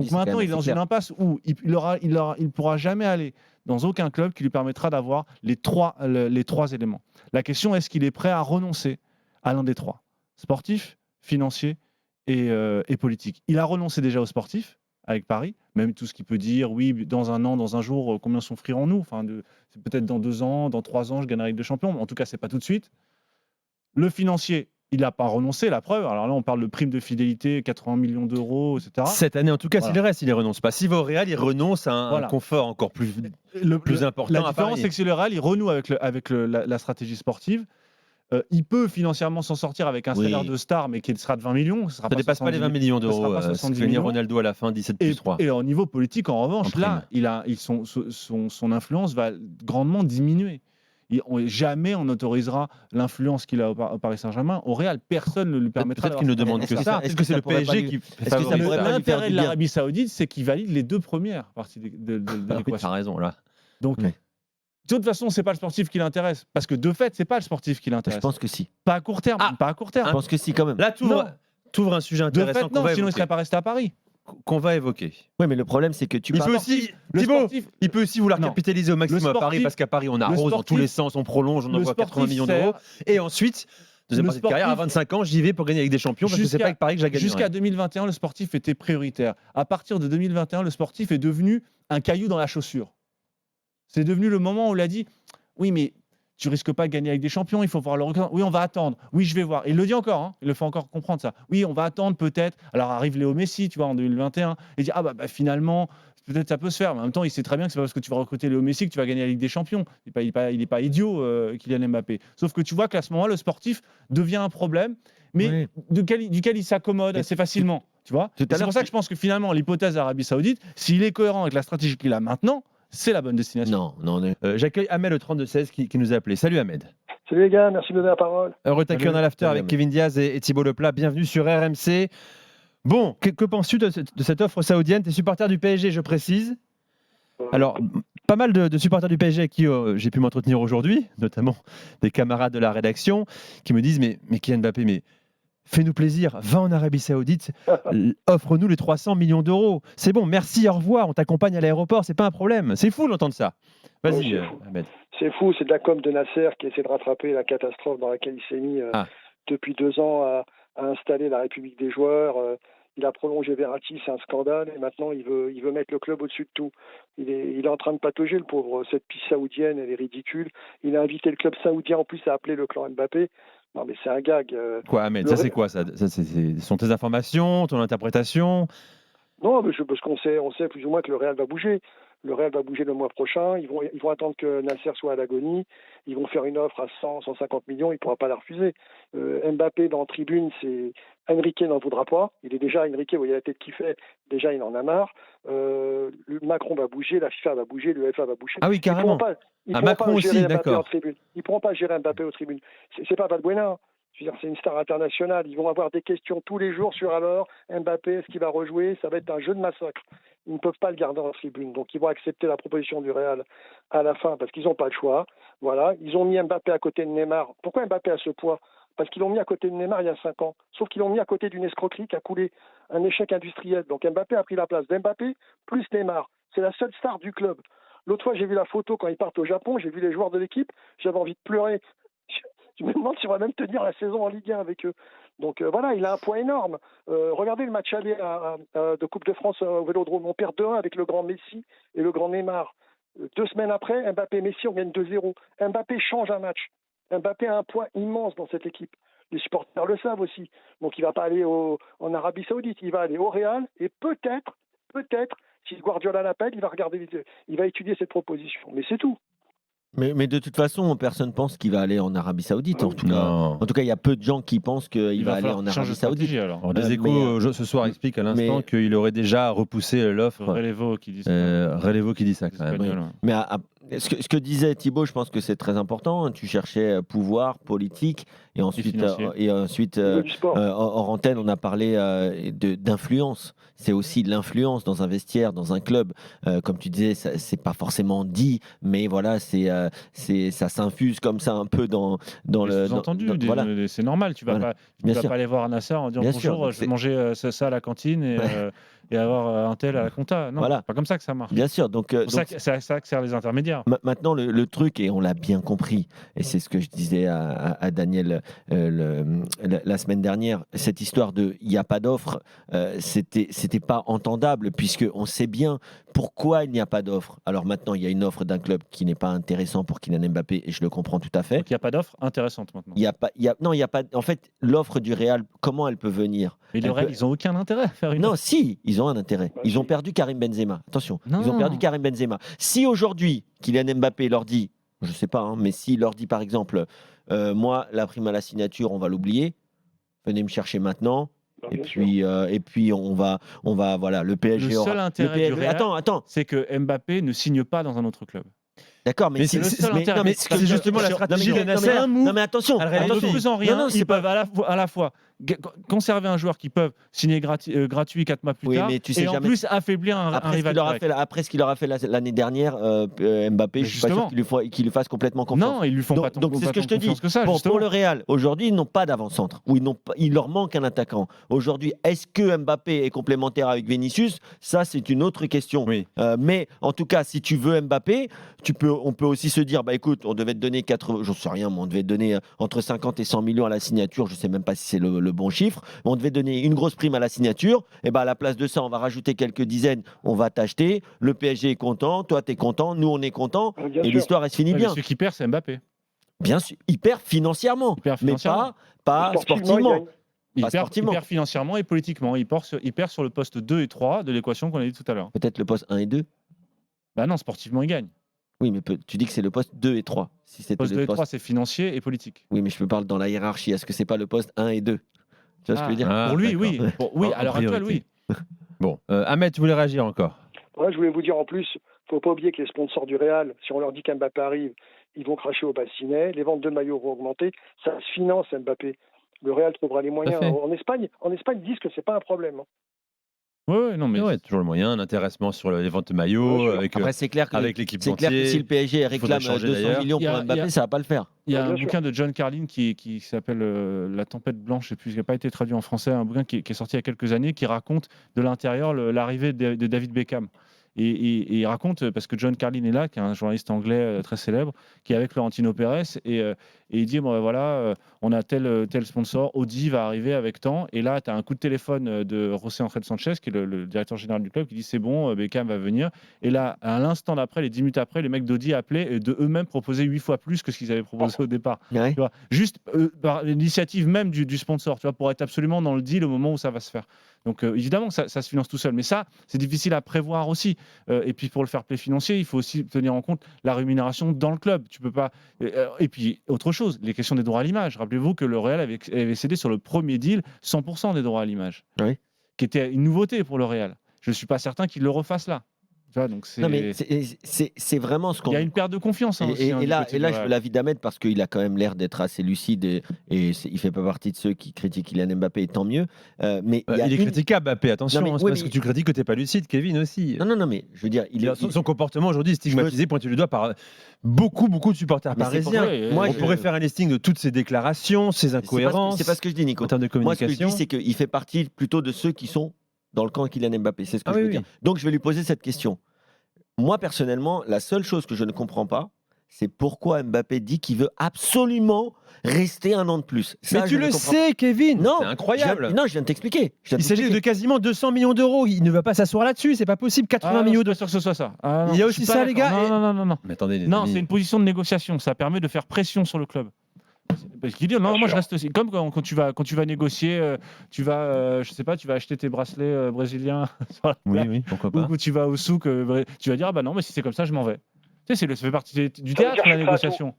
Donc maintenant, il est dans une impasse où il pourra jamais aller dans aucun club qui lui permettra d'avoir les trois éléments. La question, est-ce qu'il est prêt à renoncer à l'un des trois, sportif, financier et politique. Il a renoncé déjà au sportif avec Paris, même tout ce qu'il peut dire, oui, dans un an, dans un jour, combien s'offriront-nous, c'est peut-être dans 2 ans, dans 3 ans, je gagnerai la Ligue des Champions, mais en tout cas, c'est pas tout de suite. Le financier, il n'a pas renoncé, la preuve. Alors là, on parle de prime de fidélité, 80 millions d'euros, etc. Cette année, en tout cas, s'il reste, il ne renonce pas. S'il va au Real, il renonce à un confort encore plus important. La différence, c'est que si le Real, il renoue avec la stratégie sportive, il peut financièrement s'en sortir avec un salaire de star, mais qui sera de 20 millions. Ça ne dépasse pas les 20 millions d'euros. Ce que Ronaldo à la fin, 17 plus 3. Et au niveau politique, en revanche, son influence va grandement diminuer. Jamais on n'autorisera l'influence qu'il a au Paris Saint-Germain. Au Real, personne ne lui permettra. Peut-être qu'il ne demande que ça. Est-ce que c'est le PSG qui favorise ça ? L'intérêt de l'Arabie Saoudite, c'est qu'il valide les 2 premières parties de l'équation. Tu as raison, là. Donc, de toute façon, c'est pas le sportif qui l'intéresse. Parce que de fait, c'est pas le sportif qui l'intéresse. Je pense que si. Pas à court terme. Pas à court terme. Je pense que si, quand même. Là, tu ouvres un sujet intéressant. De fait, non, sinon il serait pas resté à Paris. Qu'on va évoquer. Oui, mais le problème, c'est que tu il peut aussi vouloir capitaliser au maximum à Paris, parce qu'à Paris, on arrose dans tous les sens, on prolonge, on envoie 80 millions d'euros. Et ensuite, deuxième partie de carrière, à 25 ans, j'y vais pour gagner avec des champions, parce que c'est pas avec Paris que j'ai gagné. Jusqu'à 2021, le sportif était prioritaire. À partir de 2021, le sportif est devenu un caillou dans la chaussure. C'est devenu le moment où on l'a dit, oui, mais tu risques pas de gagner avec des champions, il faut voir le recrutement. Oui, on va attendre. Oui, je vais voir. Il le dit encore, il le fait encore comprendre ça. Oui, on va attendre peut-être. Alors arrive Léo Messi, tu vois, en 2021, et dit finalement, peut-être ça peut se faire. Mais en même temps, il sait très bien que c'est pas parce que tu vas recruter Léo Messi que tu vas gagner la Ligue des Champions. Il est pas idiot, Kylian Mbappé. Sauf que tu vois qu'à ce moment-là, le sportif devient un problème, mais duquel il s'accommode assez facilement. Tu vois. C'est pour ça que je pense que finalement, l'hypothèse d'Arabie Saoudite, s'il est cohérent avec la stratégie qu'il a maintenant, c'est la bonne destination. Non. J'accueille Ahmed, le 32-16, qui nous a appelé. Salut Ahmed. Salut les gars, merci de me donner la parole. Heureux de t'accueillir dans l'after avec Kevin Diaz et Thibaut Leplat. Bienvenue sur RMC. Bon, que penses-tu de cette offre saoudienne ? Tu es supporter du PSG, je précise. Alors, pas mal de supporters du PSG avec qui j'ai pu m'entretenir aujourd'hui, notamment des camarades de la rédaction, qui me disent mais Kylian Mbappé, mais fais-nous plaisir, va en Arabie Saoudite, offre-nous les 300 millions d'euros. C'est bon, merci, au revoir, on t'accompagne à l'aéroport, c'est pas un problème. C'est fou d'entendre ça. Vas-y, Ahmed. C'est fou, c'est de la com de Nasser qui essaie de rattraper la catastrophe dans laquelle il s'est mis depuis 2 ans à installer la République des joueurs. Il a prolongé Verratti, c'est un scandale, et maintenant il veut mettre le club au-dessus de tout. Il est en train de patauger, le pauvre. Cette piste saoudienne, elle est ridicule. Il a invité le club saoudien en plus à appeler le clan Mbappé. Non, mais c'est un gag. Quoi, Ahmed, ça c'est quoi ça sont tes informations, ton interprétation ? Non, mais parce qu'on sait plus ou moins que le Real va bouger. Le Real va bouger le mois prochain. Ils vont attendre que Nasser soit à l'agonie. Ils vont faire une offre à 100, 150 millions. Il ne pourra pas la refuser. Mbappé dans la tribune, c'est Enrique n'en voudra pas. Il est déjà Enrique, vous voyez la tête qu'il fait. Déjà, il en a marre. Macron va bouger, la FIFA va bouger, l'UEFA va bouger. Ah oui, carrément. Macron aussi, d'accord. Ils ne pourront pas gérer Mbappé aux tribunes. C'est pas Valbuena. Je veux dire, c'est une star internationale. Ils vont avoir des questions tous les jours sur alors Mbappé, est-ce qu'il va rejouer ? Ça va être un jeu de massacre. Ils ne peuvent pas le garder en tribune. Donc, ils vont accepter la proposition du Real à la fin parce qu'ils n'ont pas le choix. Voilà. Ils ont mis Mbappé à côté de Neymar. Pourquoi Mbappé a ce poids ? Parce qu'ils l'ont mis à côté de Neymar il y a 5 ans. Sauf qu'ils l'ont mis à côté d'une escroquerie qui a coulé un échec industriel. Donc, Mbappé a pris la place d'Mbappé plus Neymar. C'est la seule star du club. L'autre fois, j'ai vu la photo quand ils partent au Japon. J'ai vu les joueurs de l'équipe. J'avais envie de pleurer. Je me demande s'il va même tenir la saison en Ligue 1 avec eux. Donc voilà, il a un poids énorme. Regardez le match aller de Coupe de France au Vélodrome. On perd 2-1 avec le grand Messi et le grand Neymar. 2 semaines après, Mbappé et Messi, on gagne 2-0. Mbappé change un match. Mbappé a un poids immense dans cette équipe. Les supporters le savent aussi. Donc il ne va pas aller en Arabie Saoudite. Il va aller au Real et peut-être, si Guardiola l'appelle, il va étudier cette proposition. Mais c'est tout. Mais de toute façon, personne ne pense qu'il va aller en Arabie Saoudite. En tout cas, il y a peu de gens qui pensent qu'il va aller en Arabie Saoudite. Alors, des échos ce soir expliquent à l'instant qu'il aurait déjà repoussé l'offre. Relevo qui dit ça. Relevo qui dit ça. Mais ce que disait Thibaut, je pense que c'est très important. Tu cherchais pouvoir, politique, et ensuite hors antenne, on a parlé d'influence. C'est aussi de l'influence dans un vestiaire, dans un club. Comme tu disais, c'est pas forcément dit, mais voilà, ça s'infuse comme ça un peu dans le. Sous-entendu, voilà. C'est normal. Tu vas pas aller voir Nasser en disant bonjour, je vais manger ça à la cantine et avoir un tel à la compta. Non, Voilà. c'est pas comme ça que ça marche. Bien sûr. Donc, C'est pour ça que ça sert les intermédiaires. Maintenant, le truc, et on l'a bien compris, et c'est ce que je disais à Daniel la semaine dernière, cette histoire de il n'y a pas d'offre, c'était pas entendable, puisqu'on sait bien pourquoi il n'y a pas d'offre. Alors maintenant, il y a une offre d'un club qui n'est pas intéressant pour Kylian Mbappé, et je le comprends tout à fait. Donc il n'y a pas d'offre intéressante maintenant. Il y a pas. En fait, l'offre du Real, comment elle peut venir? Mais le Real, ils n'ont aucun intérêt à faire une Non, offre. si, ils ont un intérêt. Ils ont perdu Karim Benzema. Attention, ils ont perdu Non. Karim Benzema. Si aujourd'hui, Kylian Mbappé leur dit, je sais pas, hein, mais s'il leur dit par exemple, moi, la prime à la signature, on va l'oublier, venez me chercher maintenant. Et puis on va voilà, le PSG Le seul aura. intérêt du Real, Attends. c'est que Mbappé ne signe pas dans un autre club. D'accord, mais Mais c'est c'est le seul intérêt. non, mais C'est justement la stratégie de Nasser. Non, mais attention, Elle En réalise. ne attention. faisant rien, Non, c'est ils pas- peuvent à la fois conserver un joueur qu'ils peuvent signer gratuit 4 mois plus Oui, tard, mais tu sais et en jamais- plus affaiblir un rival direct. Après ce qu'il leur a fait l'année dernière, Mbappé, Mais je suis pas sûr justement. qu'il lui fasse complètement confiance. Non, ils lui font Donc, pas tant donc c'est ce que je te dis. confiance que ça, Pour justement. le Real, aujourd'hui, ils n'ont pas d'avant-centre. Ou il leur manque un attaquant. Aujourd'hui, est-ce que Mbappé est complémentaire avec Vinicius? Ça, c'est une autre question. Oui. Mais en tout cas, si tu veux Mbappé, on peut aussi se dire, bah écoute, on devait te donner j'en sais rien, mais on devait te donner entre 50 et 100 millions à la signature. Je sais même pas si c'est le bon chiffre. Mais on devait donner une grosse prime à la signature. Et ben à la place de ça, on va rajouter quelques dizaines. On va t'acheter. Le PSG est content. Toi, tu es content. Nous, on est content. Bien Et sûr. l'histoire, elle se finit Ouais, mais bien. celui qui perd, c'est Mbappé. Bien sûr, il perd financièrement, Il perd financièrement. mais pas Sportivement, il sportivement. gagne. Il Pas perd, sportivement. il perd financièrement et politiquement. Il perd sur le poste 2 et 3 de l'équation qu'on a dit tout à l'heure. Peut-être le poste 1 et 2. Bah non, sportivement, il gagne. Oui, mais tu dis que c'est le poste 2 et 3. Si Le c'était poste le 2 et poste... 3, c'est financier et politique. Oui, mais je me parle dans la hiérarchie. Est-ce que c'est pas le poste 1 et 2? Tu vois ce que je veux dire? Ah, Pour lui, d'accord. oui. Oui, En à l'heure actuelle, priorité. oui. Bon, Ahmed, tu voulais réagir encore? Ouais, je voulais vous dire en plus, faut pas oublier que les sponsors du Real, si on leur dit qu'Mbappé arrive, ils vont cracher au bassinet, les ventes de maillots vont augmenter, ça se finance Mbappé. Le Real trouvera les moyens. fait. En Espagne, ils disent que c'est pas un problème. Oui, non, mais Ouais, toujours le moyen, un intéressement sur les ventes de maillots, Bien sûr. avec, Après, c'est clair que, avec l'équipe c'est clair que si le PSG faudrait réclame changer 200 d'ailleurs. millions Il y pour a- Mbappé, ça va pas le faire. il y a Bien un sûr. bouquin de John Carlin qui s'appelle La tempête blanche, je sais plus, qui n'a pas été traduit en français, un bouquin qui est sorti il y a quelques années, qui raconte de l'intérieur l'arrivée de David Beckham. Et il raconte, parce que John Carlin est là, qui est un journaliste anglais très célèbre, qui est avec Florentino Pérez, et il dit, bon, voilà, on a tel sponsor, Audi va arriver avec tant, et là, tu as un coup de téléphone de José Ángel Sanchez, qui est le directeur général du club, qui dit, c'est bon, Beckham va venir, et là, à l'instant d'après, les 10 minutes après, les mecs d'Audi appelaient et de eux-mêmes proposaient 8 fois plus que ce qu'ils avaient proposé au départ. Ouais. Tu vois, juste par l'initiative même du sponsor, tu vois, pour être absolument dans le deal au moment où ça va se faire. Donc évidemment, ça se finance tout seul, mais ça, c'est difficile à prévoir aussi. Et puis pour le fair play financier, il faut aussi tenir en compte la rémunération dans le club. Tu peux pas. Et puis autre chose, les questions des droits à l'image. Rappelez-vous que le Real avait cédé sur le premier deal 100% des droits à l'image, Oui. qui était une nouveauté pour le Real. Je ne suis pas certain qu'il le refasse là. Tu vois, donc Non, mais c'est. c'est vraiment ce qu'on. Il y a une perte de confiance. Hein, Et, aussi, et- hein, et du là, côté et du là je Real. veux l'avis d'Ahmed parce qu'il a quand même l'air d'être assez lucide et il fait pas partie de ceux qui critiquent Kylian Mbappé, et tant mieux. Mais il y a Il est une- critiquable, Mbappé, attention, Non, mais hein, c'est oui, parce mais- que tu critiques que tu n'es pas lucide, Kevin aussi. Non, mais je veux dire, Son comportement aujourd'hui est stigmatisé, pointé du doigt par beaucoup de supporters Mais c'est pour parisiens. ça, moi, On je- pourrait faire un listing de toutes ses déclarations, ses incohérences C'est pas ce que je dis, Nico. en termes de Moi, ce que je communication. dis, c'est qu'il fait partie plutôt de ceux qui sont dans le camp Kylian Mbappé. C'est ce que Ah je veux oui, dire. Donc, je vais lui poser cette question. Moi, personnellement, la seule chose que je ne comprends pas, c'est pourquoi Mbappé dit qu'il veut absolument rester un an de plus. Ça, Mais je tu ne le comprends sais, Kevin, pas. Non, c'est incroyable. Je viens de t'expliquer. Il s'agit de quasiment 200 millions d'euros. Il ne va pas s'asseoir là-dessus, c'est pas possible. 80 Ah, non, millions je suis d'euros. pas sûr que ce soit ça. Ah, non, Il y a je aussi suis pas ça, les d'accord. gars, Non. Mais attendez, les Non, amis. c'est une position de négociation. Ça permet de faire pression sur le club. Parce qu'il dit non, moi je reste aussi. Comme quand tu vas négocier, je sais pas, tu vas acheter tes bracelets brésiliens sur la plage, Oui, pourquoi pas. ou tu vas au souk, tu vas dire ah bah non, mais si c'est comme ça, je m'en vais. Tu sais, ça fait partie du Ça veut théâtre dire la je suis prêt à négociation.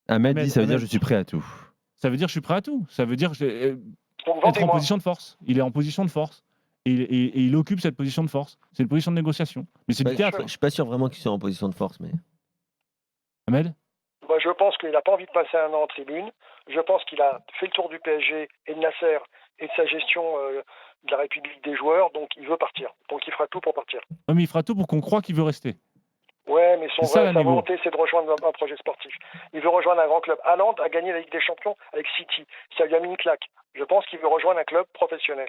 Ahmed dit, ça veut dire Ahmed. je suis prêt à tout. Ça veut dire je suis prêt à tout. Ça veut dire Donc être en vendez-moi. position de force. Il est en position de force. Et il occupe cette position de force. C'est une position de négociation. Mais c'est du théâtre. Je suis pas sûr vraiment qu'il soit en position de force, mais. Ahmed. Moi, je pense qu'il n'a pas envie de passer un an en tribune. Je pense qu'il a fait le tour du PSG et de Nasser et de sa gestion de la République des joueurs, donc il veut partir. Donc il fera tout pour partir. Ouais, mais il fera tout pour qu'on croie qu'il veut rester. Ouais, mais C'est ça, la sa négo. volonté, c'est de rejoindre un projet sportif. Il veut rejoindre un grand club. Haaland a gagné la Ligue des Champions avec City. Ça lui a mis une claque. Je pense qu'il veut rejoindre un club professionnel.